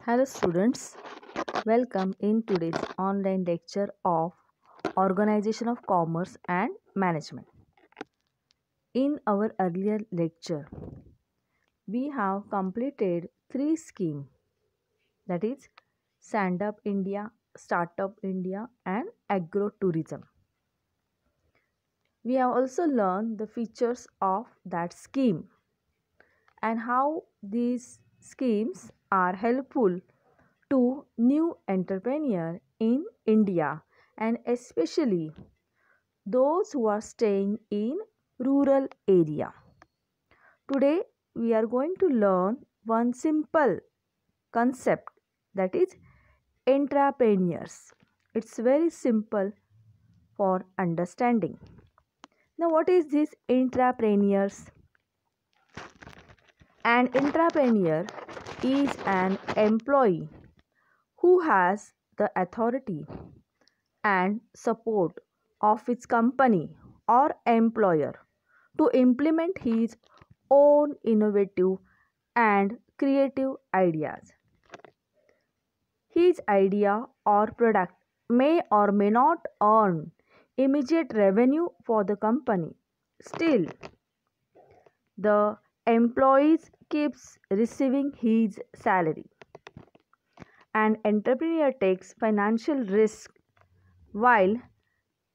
Hello students, welcome in today's online lecture of Organization of Commerce and Management. In our earlier lecture, we have completed three schemes, that is Stand Up India, Startup India and Agro-Tourism. We have also learned the features of that scheme and how these schemes are helpful to new entrepreneur in India and especially those who are staying in rural area. Today we are going to learn one simple concept, that is entrepreneurs. It's very simple for understanding. Now what is this entrepreneurs? An entrepreneur is an employee who has the authority and support of its company or employer to implement his own innovative and creative ideas. His idea or product may or may not earn immediate revenue for the company. Still, the employee keeps receiving his salary. An entrepreneur takes financial risk while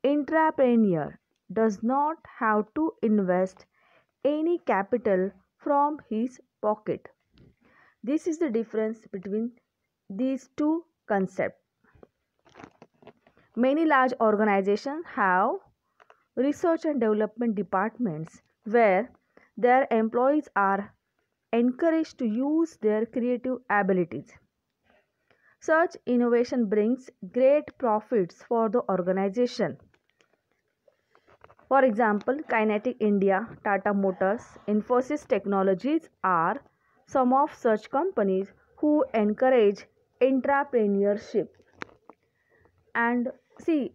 entrepreneur does not have to invest any capital from his pocket. This is the difference between these two concepts. Many large organizations have research and development departments where their employees are encouraged to use their creative abilities. Such innovation brings great profits for the organization. For example, Kinetic India, Tata Motors, Infosys Technologies are some of such companies who encourage entrepreneurship. And see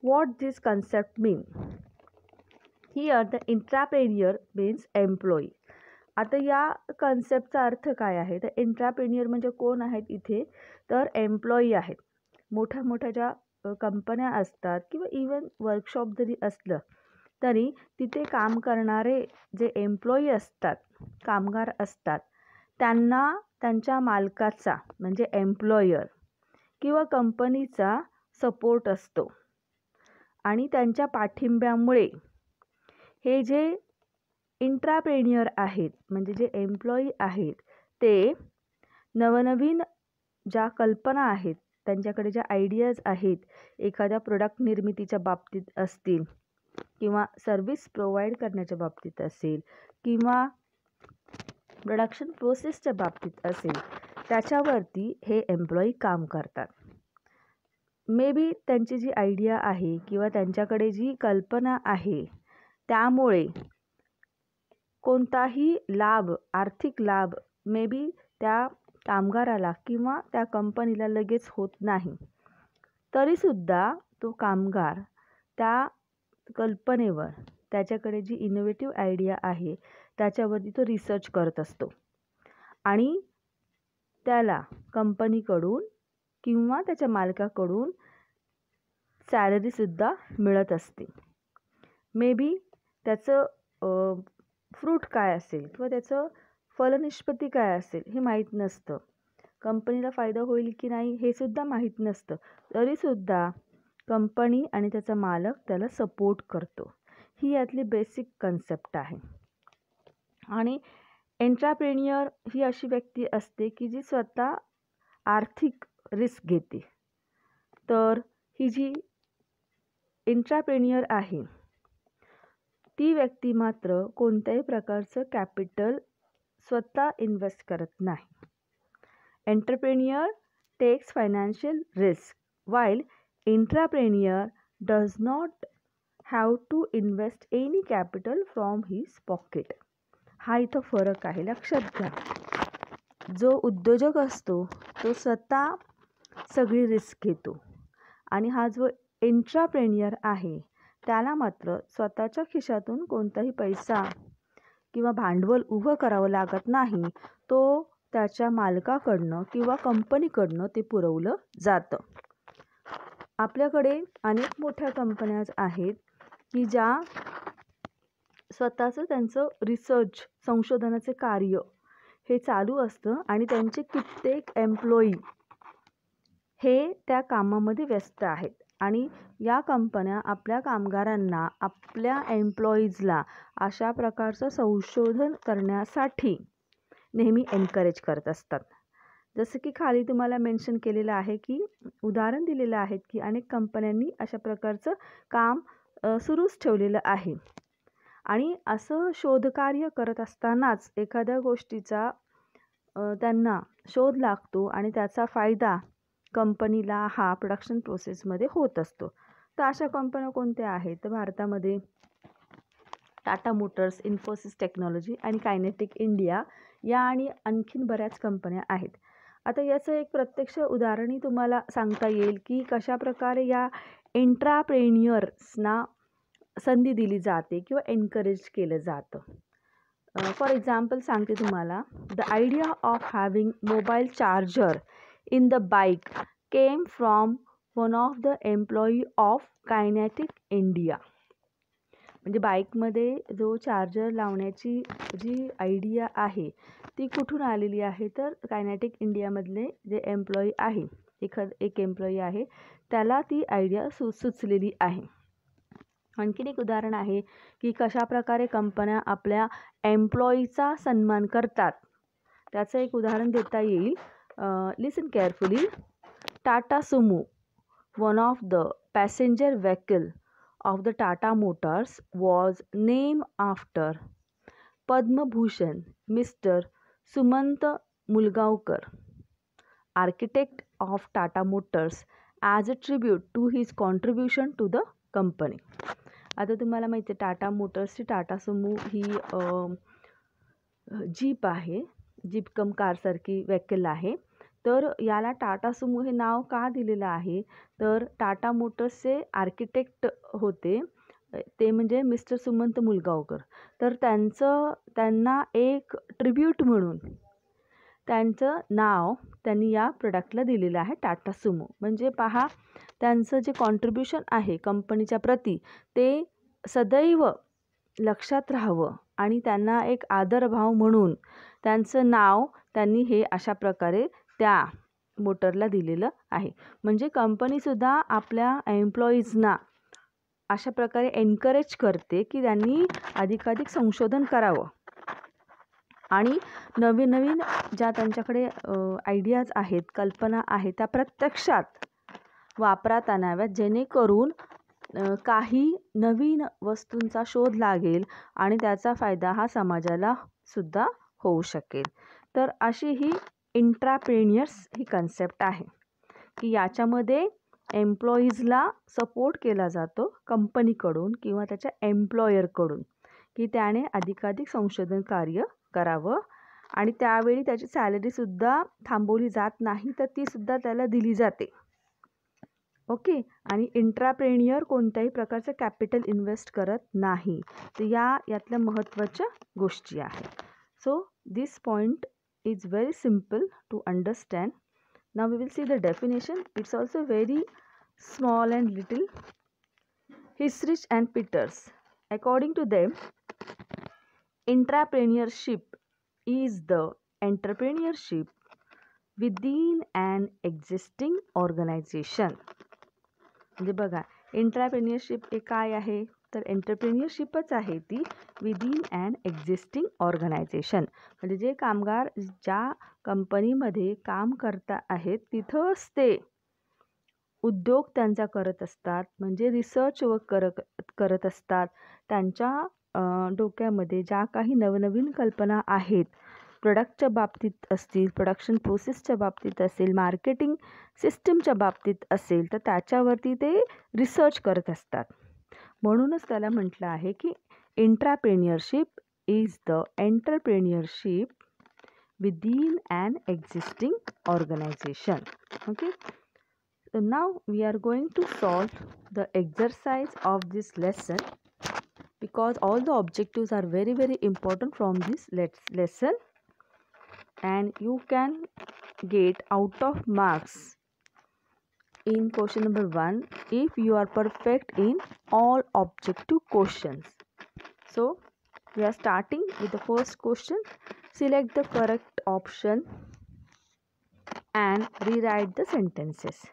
what this concept means. Here the entrepreneur means employee. आता या कन्सेप्टचा अर्थ काय आहे? तर एंट्राप्रेन्युअर म्हणजे कोण आहेत इथे? तर एम्प्लॉई आहेत. मोठ्या मोठ्या ज्या कंपन्या असतात किंवा इवन वर्कशॉप जरी असलं तरी तिथे काम करणारे जे एम्प्लॉई असतात, कामगार असतात, त्यांना त्यांच्या मालकाचा म्हणजे एम्प्लॉयर किंवा कंपनीचा सपोर्ट असतो आणि त्यांच्या पाठिंब्यामुळे हे जे इंट्राप्रेन्युअर आहेत म्हणजे जे एम्प्लॉई आहेत ते नवनवीन ज्या कल्पना आहेत, त्यांच्याकडे ज्या आयडियाज आहेत, एखाद्या प्रोडक्ट निर्मितीच्या बाबतीत असतील किंवा सर्व्हिस प्रोव्हाइड करण्याच्या बाबतीत असेल किंवा प्रोडक्शन प्रोसेसच्या बाबतीत असेल, त्याच्यावरती हे एम्प्लॉई काम करतात. मे बी त्यांची जी आयडिया आहे किंवा त्यांच्याकडे जी कल्पना आहे त्यामुळे कोणताही लाभ, आर्थिक लाभ मे बी त्या कामगाराला किंवा त्या कंपनीला लगेच होत नाही, तरीसुद्धा तो कामगार त्या कल्पनेवर, त्याच्याकडे जी इनोव्हेटिव्ह आयडिया आहे त्याच्यावरती तो रिसर्च करत असतो आणि त्याला कंपनीकडून किंवा त्याच्या मालकाकडून सॅलरीसुद्धा मिळत असते. मे बी त्याचं फ्रूट काय असेल किंवा त्याचं फलनिष्पत्ती काय असेल हे माहीत नसतं. कंपनीला फायदा होईल की नाही हे सुद्धा माहीत नसतं, तरीसुद्धा कंपनी आणि त्याचा मालक त्याला सपोर्ट करतो. ही यातली बेसिक कन्सेप्ट आहे. आणि एंट्राप्रेन्युअर ही अशी व्यक्ती असते की जी स्वतः आर्थिक रिस्क घेते. तर ही जी एंट्राप्रेन्युअर आहे ती व्यक्ती मात्र कोणत्याही प्रकारचं कॅपिटल स्वतः इन्व्हेस्ट करत नाही. Entrepreneur takes financial risk while entrepreneur does not have to invest any capital from his pocket. हा इथं फरक आहे, लक्षात घ्या. जो उद्योजक असतो तो स्वतः सगळी रिस्क घेतो आणि हा जो एंट्राप्रेन्युअर आहे त्याला मात्र स्वतःच्या खिशातून कोणताही पैसा किंवा भांडवल उभं करावं लागत नाही. तो त्याच्या मालकाकडनं किंवा कंपनीकडनं ते पुरवलं जातं. आपल्याकडे अनेक मोठ्या कंपन्या आहेत की ज्या स्वतःचं त्यांचं रिसर्च संशोधनाचे कार्य हे चालू असतं आणि त्यांचे कित्येक एम्प्लॉई हे त्या कामामध्ये व्यस्त आहेत. आणि या कंपन्या आपल्या कामगारांना, आपल्या एम्प्लॉईजला अशा प्रकारचं संशोधन करण्यासाठी नेहमी एनकरेज करत असतात. जसं की खाली तुम्हाला मेन्शन केलेलं आहे की उदाहरण दिलेलं आहे की अनेक कंपन्यांनी अशा प्रकारचं काम सुरूच ठेवलेलं आहे. आणि असं शोधकार्य करत असतानाच एखाद्या गोष्टीचा त्यांना शोध लागतो आणि त्याचा फायदा कंपनीला हा प्रोडक्शन प्रोसेसमध्ये होत असतो. तर अशा कंपन्या कोणत्या आहेत? तर भारतामध्ये टाटा मोटर्स, इन्फोसिस टेक्नॉलॉजी आणि कायनेटिक इंडिया या आणि आणखीन बऱ्याच कंपन्या आहेत. आता याचं एक प्रत्यक्ष उदाहरणही तुम्हाला सांगता येईल की कशाप्रकारे या एंट्राप्रेन्युअर्सना संधी दिली जाते किंवा एनकरेज केलं जातं. फॉर एक्झाम्पल सांगते तुम्हाला, the idea of having mobile charger in the bike came from one of the employee of Kinetic India. म्हणजे बाईकमध्ये जो चार्जर लावण्याची जी आयडिया आहे ती कुठून आलेली आहे? तर कायनेटिक इंडियामधले जे एम्प्लॉई आहे, एक एम्प्लॉई आहे, त्याला ती आयडिया सुचलेली आहे. आणखीन एक उदाहरण आहे की कशाप्रकारे कंपन्या आपल्या एम्प्लॉईचा सन्मान करतात. त्याचं एक उदाहरण देता येईल. Listen carefully. Tata Sumo, one of the passenger vehicle of the Tata Motors, was named after Padma Bhushan Mr. Sumant Mulgaonkar, architect of Tata Motors, as a tribute to his contribution to the company. आता तुम्हाला माहिती आहे Tata मोटर्सची Tata Sumo ही jeep आहे, jeep कम कारसारखी vehicle आहे. तर याला Tata Sumo हे नाव का दिलेलं आहे? तर टाटा मोटर्सचे आर्किटेक्ट होते ते म्हणजे मिस्टर सुमंत मुलगावकर. तर त्यांना एक ट्रिब्यूट म्हणून त्यांचं नाव त्यांनी या प्रोडक्टला दिलेलं आहे, टाटा सुमो. म्हणजे पहा, त्यांचं जे कॉन्ट्रिब्युशन आहे कंपनीच्या प्रती ते सदैव लक्षात राहावं आणि त्यांना एक आदरभाव म्हणून त्यांचं नाव त्यांनी हे अशा प्रकारे त्या मोटरला दिलेलं आहे. म्हणजे कंपनीसुद्धा आपल्या एम्प्लॉईजना अशा प्रकारे एनकरेज करते की त्यांनी अधिकाधिक संशोधन करावं आणि नवीन नवीन ज्या त्यांच्याकडे आयडियाज आहेत, कल्पना आहेत, त्या प्रत्यक्षात वापरात आणाव्यात, जेणेकरून काही नवीन वस्तूंचा शोध लागेल आणि त्याचा फायदा हा समाजाला सुद्धा होऊ शकेल. तर अशी ही एंट्राप्रेन्युअर्स ही कन्सेप्ट आहे की याच्यामध्ये एम्प्लॉईजला सपोर्ट केला जातो कंपनीकडून किंवा त्याच्या एम्प्लॉयरकडून की त्याने अधिकाधिक संशोधन कार्य करावं आणि त्यावेळी त्याची सॅलरीसुद्धा थांबवली जात नाही, तर तीसुद्धा त्याला दिली जाते. ओके. आणि एंट्राप्रेन्युअर कोणत्याही प्रकारचं कॅपिटल इन्व्हेस्ट करत नाही. तर यातल्या महत्त्वाच्या गोष्टी आहेत. So this point is very simple to understand. Now we will see the definition. It's also very small and little. Hisrich and Peters, according to them, entrepreneurship is the entrepreneurship within an existing organization. म्हणजे बघा, एंट्राप्रेन्युअरशिप हे काय आहे? तर एंटरप्रेन्युअरशिपच आहे ती within and existing organisation. म्हणजे जे कामगार ज्या कंपनीमध्ये काम करता आहेत तिथंच ते उद्योग त्यांचा करत असतात, म्हणजे रिसर्च वर्क करत असतात. त्यांच्या डोक्यामध्ये ज्या काही नवनवीन कल्पना आहेत, प्रोडक्टच्या बाबतीत असतील, प्रोडक्शन प्रोसेसच्या बाबतीत असेल, मार्केटिंग सिस्टीमच्या बाबतीत असेल, तर त्याच्यावरती ते रिसर्च करत असतात. म्हणूनच त्याला म्हटलं आहे की intrapreneurship is the entrepreneurship within an existing organisation. Okay. So now we are going to solve the exercise of this lesson because all the objectives are very important from this lesson. and you can get out of marks in question number 1 if you are perfect in all objective questions. So we are starting with the first question. Select the correct option and rewrite the sentences.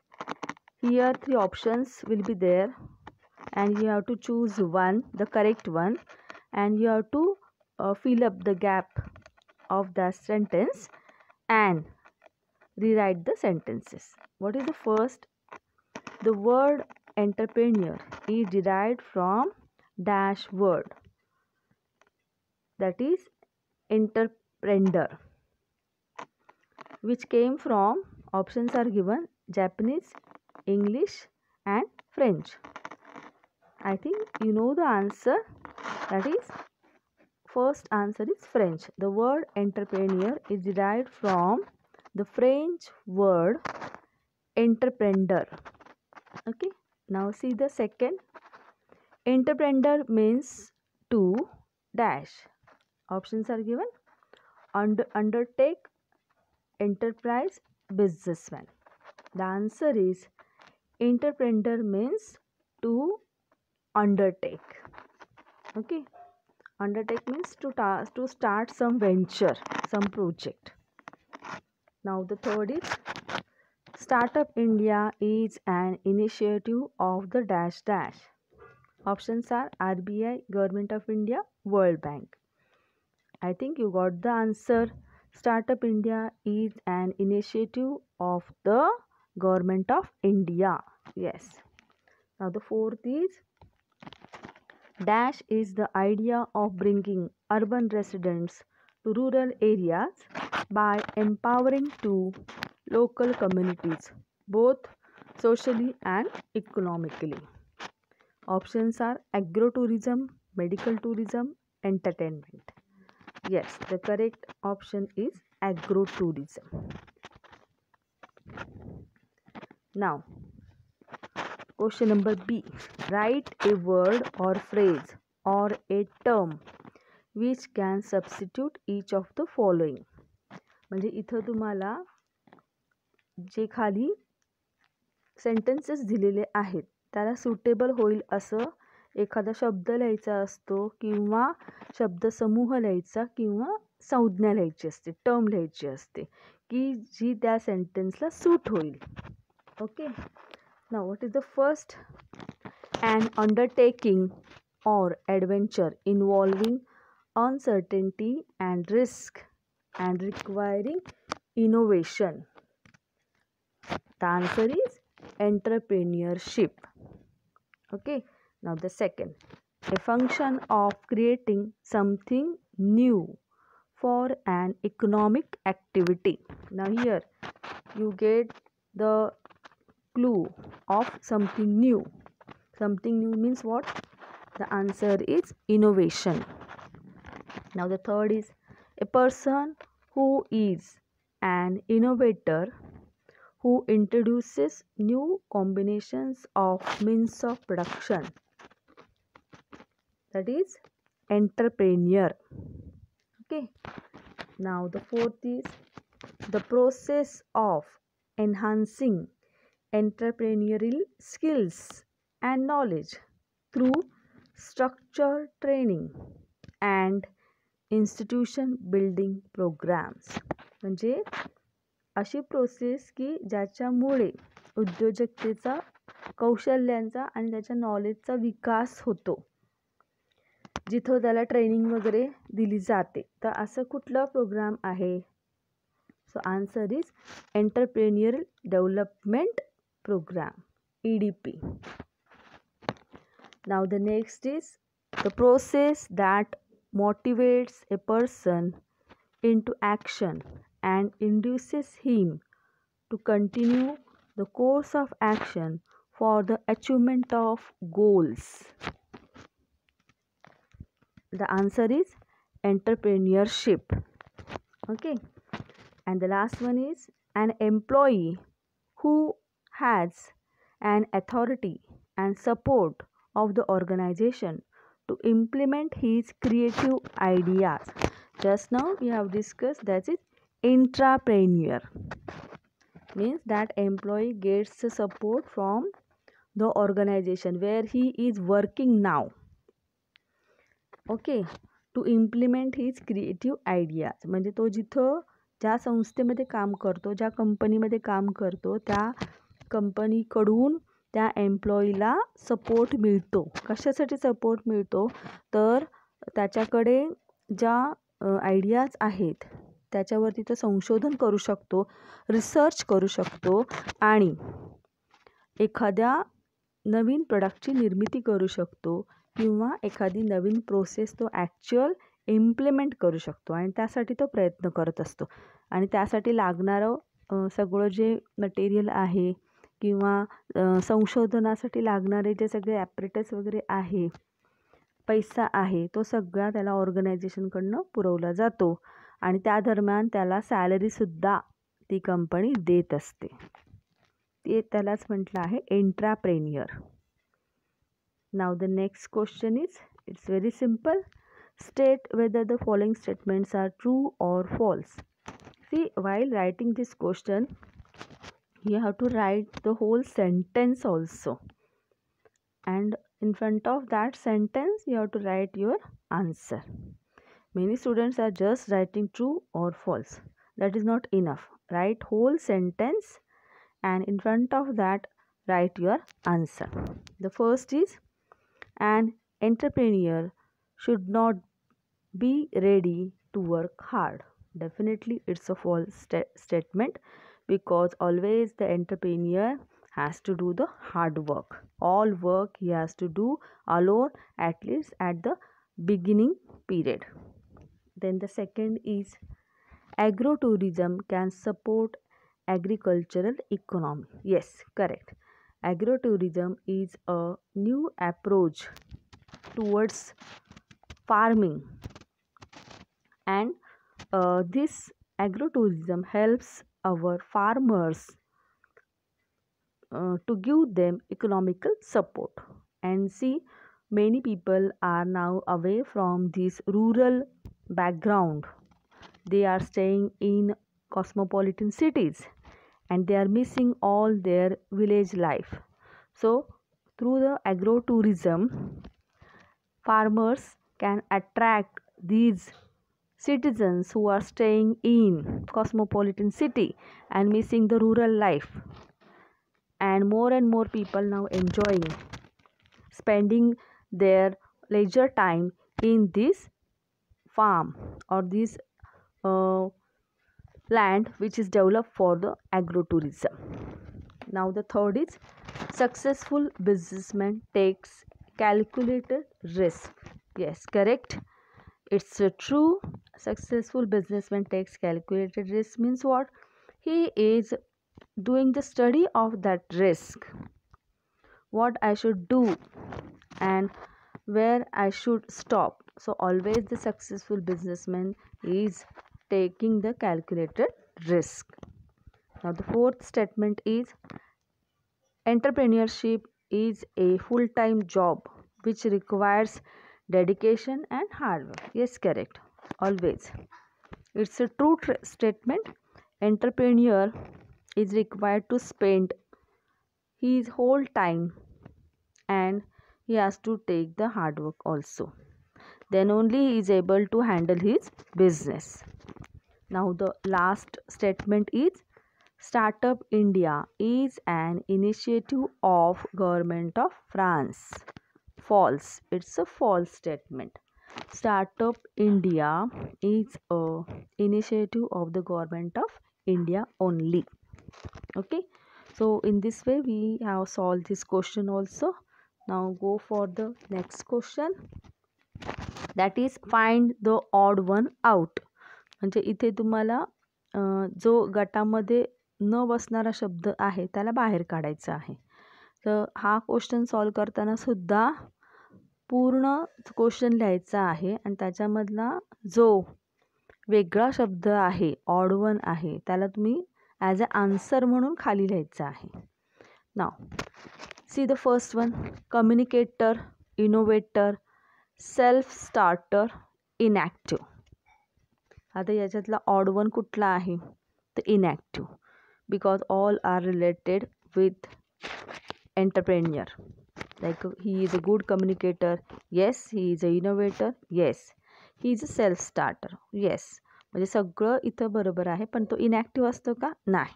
Here 3 options will be there and you have to choose one, the correct one, and you have to fill up the gap of the sentence and rewrite the sentences. What is the first? The word entrepreneur is derived from dash word, that is entrepreneur, which came from, options are given, Japanese, English and French. I think you know the answer, that is first answer is French. The word entrepreneur is derived from the French word entrepreneur. Okay, now see the second. Entrepreneur means to dash. Options are given, undertake, enterprise, businessman. The answer is entrepreneur means to undertake. Okay, undertake means to start some venture, some project. Now the third is, Startup India is an initiative of the dash dash. Options are RBI, Government of India, World Bank. I think you got the answer. Startup India is an initiative of the Government of India. Yes. Now the fourth is, dash is the idea of bringing urban residents to rural areas by empowering to local communities, both socially and economically. Options are agrotourism, medical tourism, entertainment. Yes, the correct option is agrotourism. Now, question number B. Write a word or phrase or a term which can substitute each of the following. म्हणजे इथं तुम्हाला जे खाली sentences दिलेले आहेत त्याला suitable होईल असं एखादा शब्द लिहायचा असतो किंवा शब्दसमूह लिहायचा किंवा संज्ञा लिहायची असते, टर्म लिहायची असते की जी त्या सेंटेन्सला सूट होईल. Okay, now what is the first? An undertaking or adventure involving uncertainty and risk and requiring innovation. The answer is entrepreneurship. Okay, now the second, a function of creating something new for an economic activity. Now here you get the clue of something new. Something new means what? The answer is innovation. Now the third is, a person who is an innovator who introduces new combinations of means of production. That is entrepreneur. Okay. Now the fourth is, the process of enhancing entrepreneurial skills and knowledge through structured training and institution building programs. म्हणजे अशी process की ज्याच्यामुळे उद्योजकतेचा, कौशल्यांचा आणि त्याच्या नॉलेजचा विकास होतो, जिथं त्याला training वगैरे दिली जाते. तर असं कुठलं प्रोग्राम आहे? So answer is entrepreneurial development programme, EDP. Now the next is, the process that motivates a person into action and induces him to continue the course of action for the achievement of goals. The answer is entrepreneurship. Okay, and the last one is, an employee who has an authority and support of the organization to implement his creative ideas. Just now we have discussed, that is Intrapreneur means that employee gets support from the organization where he is working now, okay, to implement his creative ideas. म्हणजे तो जिथं ज्या संस्थेमध्ये काम करतो, ज्या कंपनीमध्ये काम करतो, त्या कंपनीकडून त्या एम्प्लॉईला सपोर्ट मिळतो. कशासाठी सपोर्ट मिळतो? तर त्याच्याकडे ज्या आयडियाज आहेत त्याच्यावरती तो संशोधन करू शकतो, रिसर्च करू शकतो आणि एखाद्या नवीन प्रोडक्टची निर्मिती करू शकतो किंवा एखादी नवीन प्रोसेस तो ॲक्च्युअल इम्प्लिमेंट करू शकतो आणि त्यासाठी तो प्रयत्न करत असतो. आणि त्यासाठी लागणारं सगळं जे मटेरियल आहे किंवा संशोधनासाठी लागणारे जे सगळे ॲपरेटस वगैरे आहे, पैसा आहे, तो सगळा त्याला ऑर्गनायझेशनकडनं पुरवला जातो आणि त्या दरम्यान त्याला सॅलरीसुद्धा ती कंपनी देत असते. ते त्यालाच म्हटलं आहे intrapreneur. Now the next question is, it's very simple. State whether the following statements are true or false. See, while writing this question, you have to write the whole sentence also. And in front of that sentence, you have to write your answer. Many students are just writing true or false. That is not enough. Write whole sentence and in front of that, write your answer. The first is, an entrepreneur should not be ready to work hard. Definitely it's a false statement, because always the entrepreneur has to do the hard work. All work he has to do alone, at least at the beginning period. Then the second is, agrotourism can support agricultural economy. Yes, correct. Agrotourism is a new approach towards farming, and this agrotourism helps our farmers to give them economical support. And see, many people are now away from this rural background. They are staying in cosmopolitan cities and they are missing all their village life. So through the agrotourism, farmers can attract these citizens who are staying in cosmopolitan city and missing the rural life, and more people now enjoying spending their leisure time in this farm or this land which is developed for the agrotourism. Now the third is, successful businessman takes calculated risk. Yes, correct. It's true. Successful businessman takes calculated risk means what? He is doing the study of that risk. What I should do and where I should stop. So always the successful businessman is taking the calculated risk. Now the fourth statement is, entrepreneurship is a full-time job which requires dedication and hard work. Yes, correct. Always. It's a true statement. Entrepreneur is required to spend his whole time and he has to take the hard work also. Then only he is able to handle his business. Now the last statement is, Startup India is an initiative of Government of France. False. It's a false statement. Startup India is a initiative of the Government of India only. Okay. So in this way we have solved this question also. Now go for the next question. That is, find the odd one out. म्हणजे इथे तुम्हाला जो गटामध्ये न बसणारा शब्द आहे त्याला बाहेर काढायचा आहे. तर हा क्वेश्चन सॉल्व करताना सुद्धा पूर्ण क्वेश्चन लिहायचा आहे आणि त्याच्यामधला जो वेगळा शब्द आहे, ऑड वन आहे, त्याला तुम्ही ॲज अ आन्सर म्हणून खाली लिहायचं आहे. Now see the first one, communicator, innovator, self starter, inactive. आता याच्यातला ऑड वन कुठला आहे तर inactive, because all are related with entrepreneur. Like he is a good communicator, yes. He is a innovator, yes. He is a self starter, yes. म्हणजे सगळं इथं बरोबर आहे, पण तो इनॅक्टिव्ह असतो का नाही.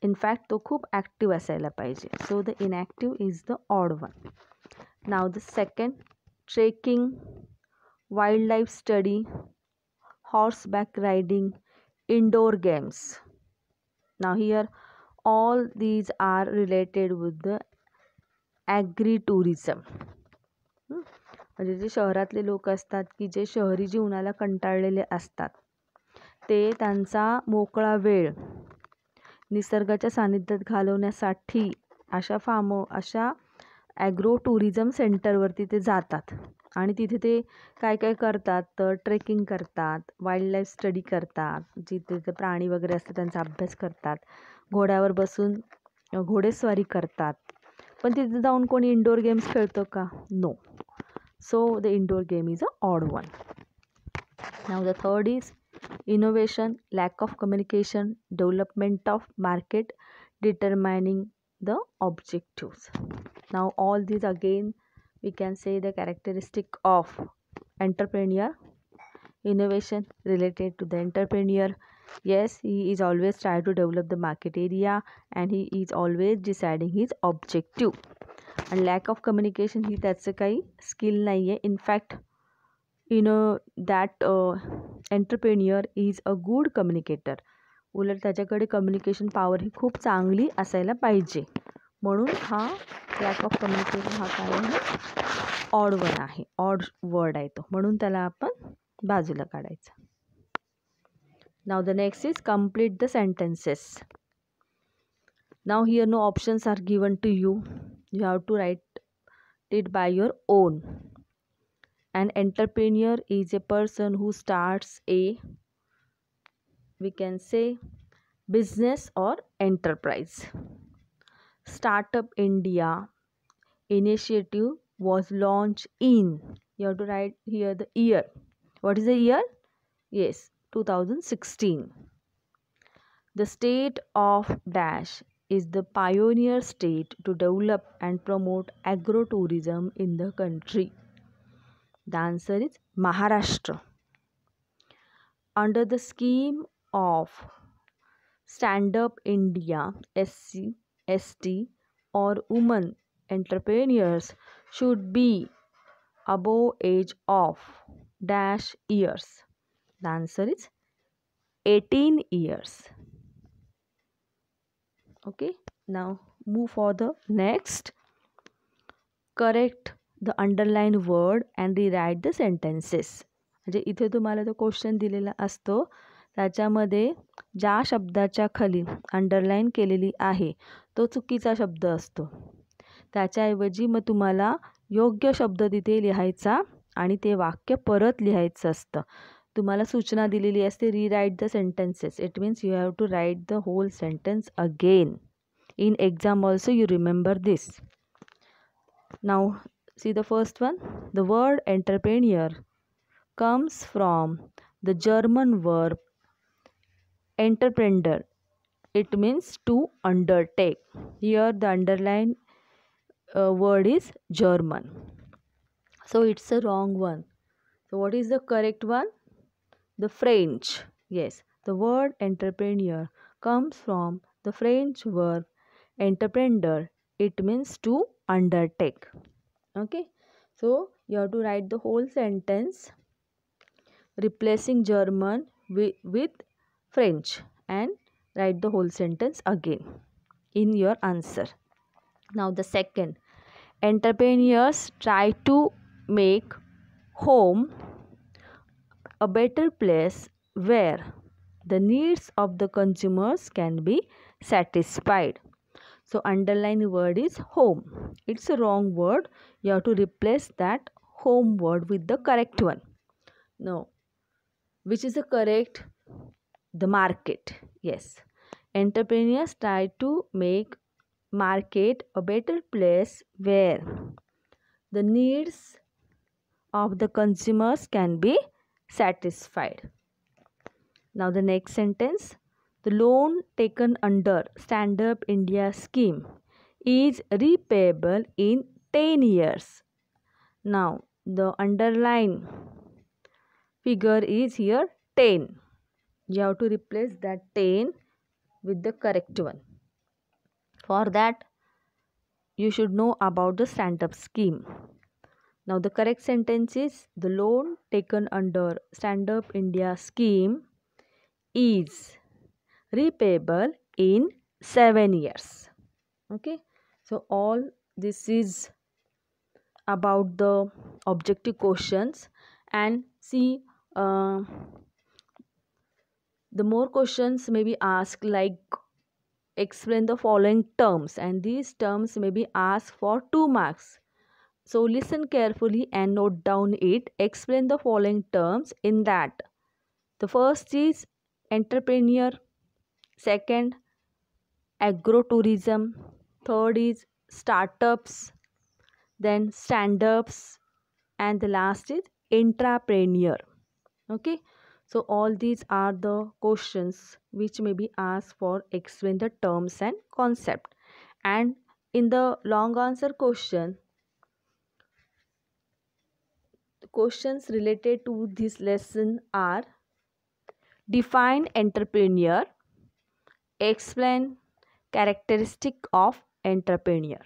इनफॅक्ट तो खूप ॲक्टिव्ह असायला पाहिजे. So the inactive is the odd one. Now the second, trekking, wild life study, horseback riding, indoor games. Now here all these are related with the agritourism. म्हणजे जे शहरातले लोक असतात की जे शहरी जीवनाला कंटाळलेले असतात, ते त्यांचा मोकळा वेळ निसर्गाच्या सानिध्यात घालवण्यासाठी अशा ॲग्रो टुरिझम सेंटरवरती ते जातात आणि तिथे ते काय काय करतात तर ट्रेकिंग करतात, वाईल्ड लाईफ स्टडी करतात, जिथे ते प्राणी वगैरे असतात त्यांचा अभ्यास करतात, घोड्यावर बसून घोडेस्वारी करतात. पण तिथे जाऊन कोणी इंडोर गेम्स खेळतो का? No. So the indoor game is a odd one. Now the third is innovation, lack of communication, development of market, determining the objectives. Now all these again we can say the characteristic of entrepreneur. Innovation related to the entrepreneur, yes, he is always trying to develop the market area and he is always deciding his objective. And lack of communication, ही त्याचं काही skill नाही आहे. In fact that entrepreneur is a good communicator. उलट त्याच्याकडे communication power ही खूप चांगली असायला पाहिजे. म्हणून हा लॅक ऑफ कम्युनिकेशन हा काय आहे, ऑड वन आहे, ऑड वर्ड आहे तो, म्हणून त्याला आपण बाजूला काढायचा. Now the next is complete the sentences. Now here no options are given to you. You have to write it by your own. An entrepreneur is a person who starts a, we can say, business or enterprise. Startup India initiative was launched in, you have to write here the year. What is the year? Yes, 2016. The state of dash is the pioneer state to develop and promote agro-tourism in the country. The answer is Maharashtra. Under the scheme of Stand Up India, SC, ST or women entrepreneurs should be above age of dash years. The answer is 18 years. Okay, now move for the next. Correct the underlined word and rewrite the sentences. म्हणजे इथे तुम्हाला तो question दिलेला असतो, त्याच्यामध्ये ज्या शब्दाच्या खाली अंडरलाईन केलेली आहे तो चुकीचा शब्द असतो. त्याच्याऐवजी मग तुम्हाला योग्य शब्द तिथे लिहायचा आणि ते वाक्य परत लिहायचं असतं. तुम्हाला सूचना दिलेली असते rewrite the sentences. It means you have to write the whole sentence again. In exam also you remember this. Now see the first one. The word entrepreneur comes from the German verb entreprender. It means to undertake. Here the underlined word is German. So it's a wrong one. So what is the correct one? The French. Yes, the word entrepreneur comes from the French verb entreprendre. It means to undertake. Okay, so you have to write the whole sentence replacing German with French and write the whole sentence again in your answer. Now the second, entrepreneurs try to make home a better place where the needs of the consumers can be satisfied. So underline word is home. It's a wrong word. You have to replace that home word with the correct one. Now, which is the correct? The market. Yes. Entrepreneurs try to make market a better place where the needs of the consumers can be satisfied. Now the next sentence, the loan taken under Stand Up India scheme is repayable in 10 years. Now the underline figure is here 10. You have to replace that 10 with the correct one. For that, you should know about the Stand Up scheme. Now the correct sentence is, the loan taken under Stand Up India scheme is repayable in 7 years. Okay, so all this is about the objective questions. And see, the more questions may be asked, like explain the following terms, and these terms may be asked for 2 marks. So listen carefully and note down it. Explain the following terms in that. The first is entrepreneur, second agrotourism, third is startups, then stand-ups, and the last is intrapreneur. Okay, so all these are the questions which may be asked for explain the terms and concept. And in the long answer question, the questions related to this lesson are: define entrepreneur, explain characteristic of entrepreneur.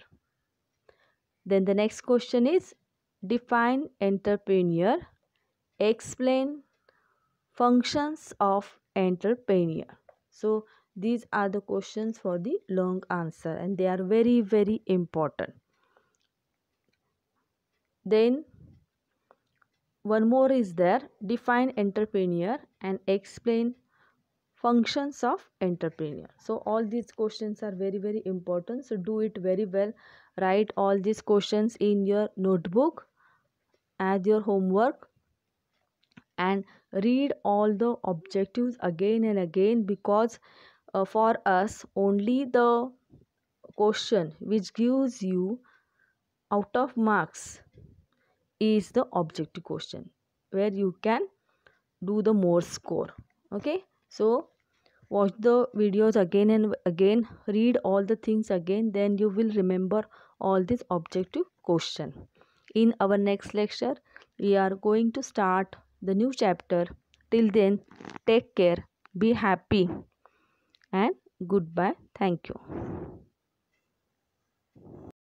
Then the next question is, define entrepreneur, explain functions of entrepreneur. So these are the questions for the long answer, and they are very, very important. Then one more is there, define entrepreneur and explain functions of entrepreneur. So all these questions are very, very important, so do it very well. Write all these questions in your notebook as your homework, and read all the objectives again and again, because for us only the question which gives you out of marks is the objective question, where you can do the more score. Okay, so watch the videos again and again, read all the things again, then you will remember all these objective question. In our next lecture, we are going to start the new chapter. Till then, take care, be happy, and goodbye. Thank you.